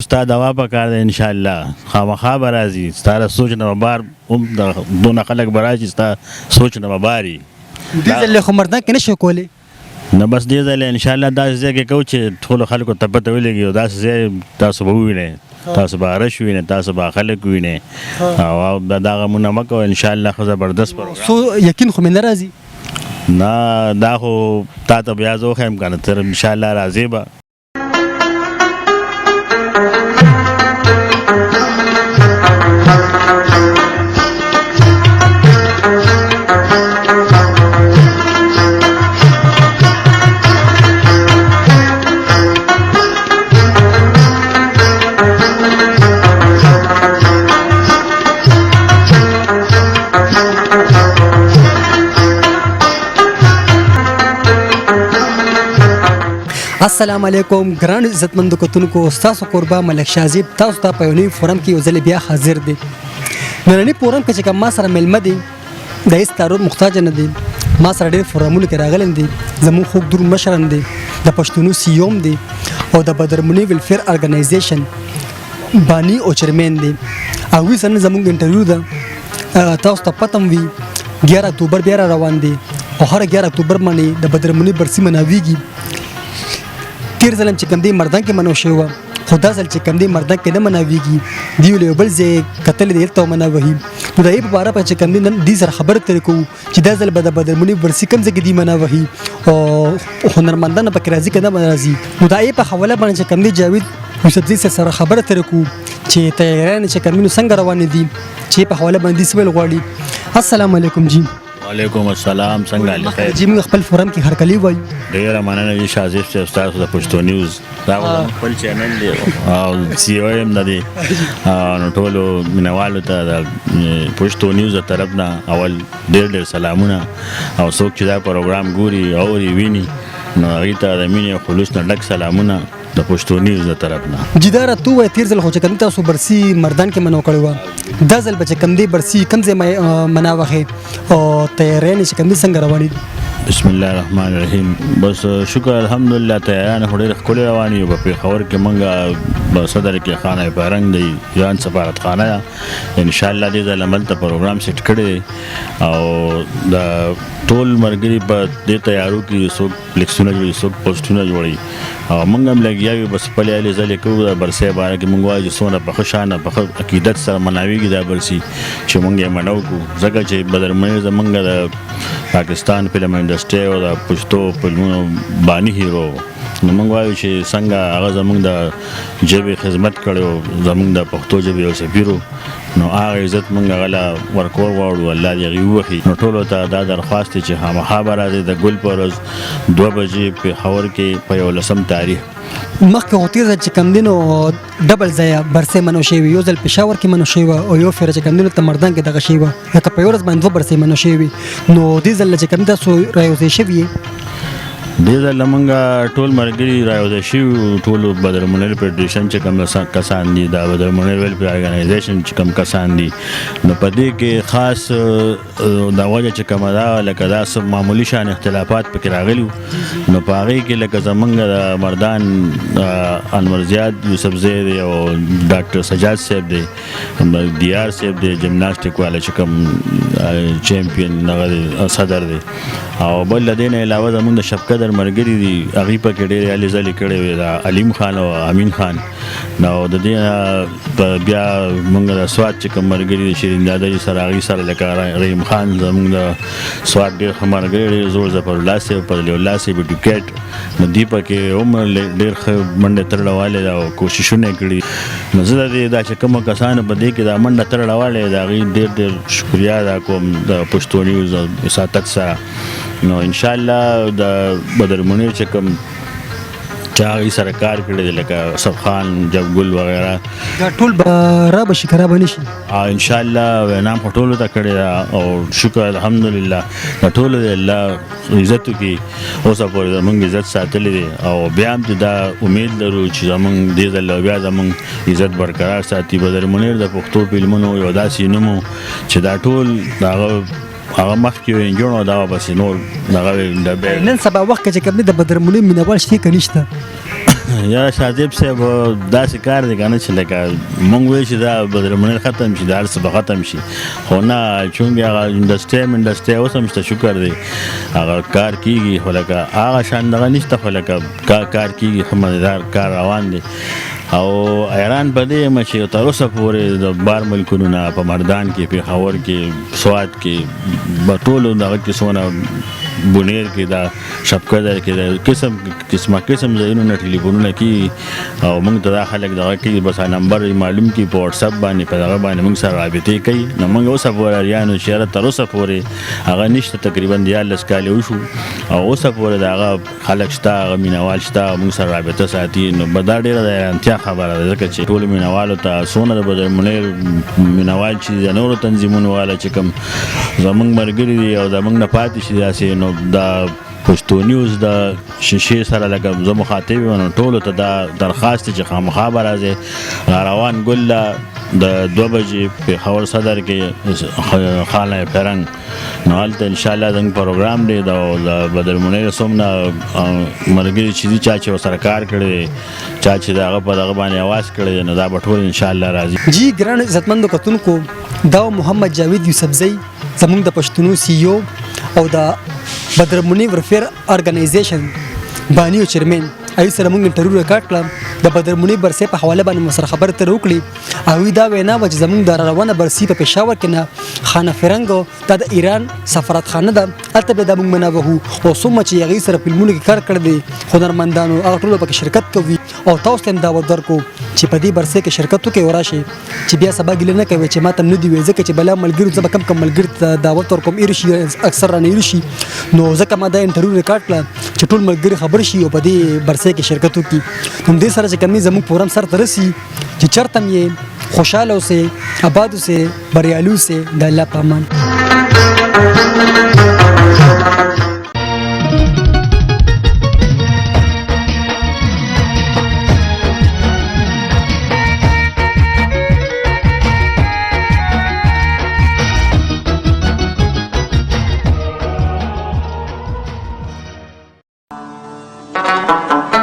ستا دوا په کار ده ان شاء الله خامخا به راځي ستا سوچ نه بار هم د دونه خلک به راشي ستا سوچ نه به باري دې ځل خو مردان کې نشو کولی نه بس دې ځل ان شاء الله داسې ځای کې کوو چې ټولو خلکو ته پته ولګي او داسې ځای تاسو به ووینئ تاسو به رش وینئ تاسو به خلک وینئ او دا غمونه مه کوئ ان شاء الله ښه زبردست پروګرام سو یقین خو مې نه راځي نه دا خو تا ته بیا زه وښیم که نه ته ان شاء الله راځې به السلام علیکم ګران عزتمندو کتونکو تاسو قربا ملک شازیب تاسو ته په یو نوي فورم کې یو ځل بیا حاضر دي نننی فورم کې چې کوم ما سره ملمه دي د هیڅ تعرض محتاج نه دي ما سره ډېر فورمونه کې راغلي دي زموږ خوږ دور مشران دي د پښتونو سیوم دي او د بدرمنی ویلفیر ارګنایزیشن بانی او چیرمن دي او وی سن زموږ انټرویو ده تاسو ته پتم وی 11 اکتوبر بیا روان دي او هر 11 اکتوبر باندې د بدرمنی برسي مناويږي تیر ځلم چې کوم دی مردان کې منو شوی خدا ځل چې کوم دی مردان کې نه مناويږي دی له بل ځای قتل دی ته مناوي نو دای په اړه چې کوم دی نن دې سره خبر تر کو چې دا ځل به د بدرمنی ورسي کوم ځای کې دی مناوي او هنرمندان په کرازي کې نه راځي نو دای په حواله باندې چې کوم دی جاوید یوسفزي سره خبر تر کو چې تیاران چې کوم څنګه روان دي چې په حواله باندې سوال غواړي السلام علیکم جی وعلیکم السلام څنګه خیر جی موږ خپل فورم کې هرکلی وایو ډیره مننه چې شازیب چې استاد د پښتو نیوز دا خپل چینل دی او سی او ایم د دې نو ټولو مینوالو ته د پښتو نیوز طرف نه اول ډیر سلامونه او څوک چې دا پروګرام ګوري او ویني نو هغه ته د مینې خلوص نه ډک سلامونه د پښتو نیوز د طرف نه جدار تو وای تیر ځل خو چې کوم تاسو برسي مردان کې منو کړو دا ځل بچ کم دی برسي کم ځای مناوخه او تیارین چې کوم څنګه رواني بسم الله الرحمن الرحیم بس شکر الحمدلله تیاران هډیر خپل رواني او په خبر کې منګه صدر کې خانه پرنګ دی یان سفارت خانه ان شاء الله دې ځل عمل ته پروګرام سیټ کړی او د ټول مرګري په دې تیارو کې څوک لیکسونه جوړي څوک پوسټونه جوړي او موږ هم لګیاوي بس په لالي ځلې کوو د برسي باره کې موږ وایو څونه په خوشانه په عقیدت سره مناويږي دا برسي چې موږ یې منو کو ځکه چې بدرمنی زمونږ د پاکستان فلم انډستری او د پښتو فلمونو بانی هیرو نو موږ وایو چې څنګه هغه زمونږ د ژبې خدمت کړو زمونږ د پښتو ژبې او سفیرو نو هغه عزت موږ غلا ورکور واړو الله دې غوخي نو ټولو ته دا درخواست چې خامخا راځي د ګل پرز 2 بجې په خبر کې په 11 تاریخ مخکې هوتیر چې کم دینو ډبل ځای برسه منو شي یو ځل پېښور کې منو شي او یو فیر چې کم دینو ته مردان کې دغه شي لکه په ورځ باندې 2 برسه منو شي نو دې ځل چې کم تاسو رايوځي شي دې ځل موږ ټول مرګري رايوځي شي ټول بدرمنل فدریشن چې کوم کسان دي دا بدرمنل ویلفیر ارګنایزیشن چې کوم کسان دي نو په دې کې خاص دا وجه چې کوم دا لکه دا سب معمولی شان اختلافات پکې راغلي نو په هغه کې لکه زمونږ د مردان انور زیاد یوسف زید او ډاکټر سجاد صاحب دی دیار صاحب دی جمناستیک والا چې کوم چیمپئن صدر دی او بل دین علاوه زمونږ د شفقت مرګري دي هغه په کې ډېر علي زلي کړي وي دا علیم خان او امین خان نو د دې بیا موږ د سواد چې کوم مرګري شیرین دادري سره هغه سره لکه رحیم خان زموږ د سواد ډېر مرګري زور زپر الله سي په الله سي ډیکټ نو دی په کې عمر ډېر منډه ترړواله او کوششونه کړي نو زه دا چې کوم کسان په دې کې دا منډه ترړواله دا غي ډېر شکریا دا کوم د پښتو نیوز ساتک سره نو ان شاء الله د بدرمنی چې کوم چاغي سرکار کړي لکه صف خان جبګل وغیرہ دا ټول را به شکر به نشي ان شاء الله نام ټول ته کړي او شکر الحمدلله ټول الله عزت کی اوسه پر موږ عزت ساتلې دي او بیا هم دا امید لرو چې موږ دې ځل بیا زموږ عزت برقرار ساتي بدرمنی د پښتو فلمونو یو داسې نومو چې دا ټول دا هغه مخکې انجونو دا بس نور دغه نن سبا وخت چې کوم د بدرمنی مینوال شته کنيشته یا شاذب صاحب داسې کار دی که نه چې لکه مونږ وایو چې دا بدرمنیر ختم شي دا هر څه به ختم شي خو نه چونکې هغه انډسټري اوس هم شته شکر دی هغه کار کېږي خو لکه هغه شان دغه نشته خو لکه کار کېږي ښه مزیدار کار روان دی او حیران په دې یم چې تر اوسه پورې د بار ملکونو نه په مردان کې پېښور کې سوات کې به ټولو دغه کې څونه بونیر کې دا شبقدر کې دا قسم ځایونو نه ټلیفونونه کېږي او موږ ته دا خلک دغه کوي بس نمبر معلوم کړي په وټساپ باندې په دغه باندې موږ سره رابطې کوي نو موږ اوسه پورې اریانو چې یاره تر اوسه پورې هغه نشته تقریبا 14 کالې وشو او اوسه پورې د هغه خلک شته هغه مینوال شته موږ سره رابطه ساتي نو به دا ډېره د حیرانتیا خبره ده ځکه چې ټولو مینوالو ته څونه د بدرمنیر مینوال چې د نورو تنظیمونو والا چې کوم زموږ ملګري دي او زموږ نه پاتې شي داسې نو دا پښتو نیوز د شیشې سره لکه زه مخاطب یم نو ټولو ته دا درخواست دی چې خامخا به راځئ روان ګل د 2 بجې پېښور صدر کې خانه فرنګ نو هلته انشاءالله زموږ پروګرام دی د بدرمنیر څومره ملګري چې دي چا چې ورسره کار کړی دی چا چې د هغه په دغه باندې اواز کړی دی نو دا به ټول انشاءالله راځي جی ګرانو عزتمندو کتونکو دا محمد جاوید یوسفزی زموږ د پښتنو CEO او د بدرمنیر ورفیر ارګنایزیشن بانی او چیرمن ایو سره موږ انټرویو ریکارډ کړم د بدرمنیر برسې په حواله باندې سره خبرې ترې وکړې او دا وینا و چې زموږ د روانه برسې په پېښور کې نه خانه فرنګ دا د ایران سفارتخانه ده هلته به دا موږ منابه او څومره چې هغوی سره فلمونو کې کار کړی دی هنرمندانو هغه ټول پکې شرکت کوي او تاسو ته هم دعوت درکو چې په دې برسې کې شرکت وکړئ وراشئ چې بیا سبا ګیله نه کوي چې ماته نه دی وی ځکه چې بلا ملګرو زه به کم ملګري ته دعوت ورکوم ایر شي اکثر رانه ایر شي نو ځکه ما دا انټرویو ریکارډ کړه چې ټول ملګري خبر شي او په دې برسې کې شرکت وکړي نو دې سره چې کمی زموږ پروګرام سره ته رسي چې چېرته هم یې خوشحاله اوسئ آباد اوسئ بریالي اوسئ د الله په امان Thank you.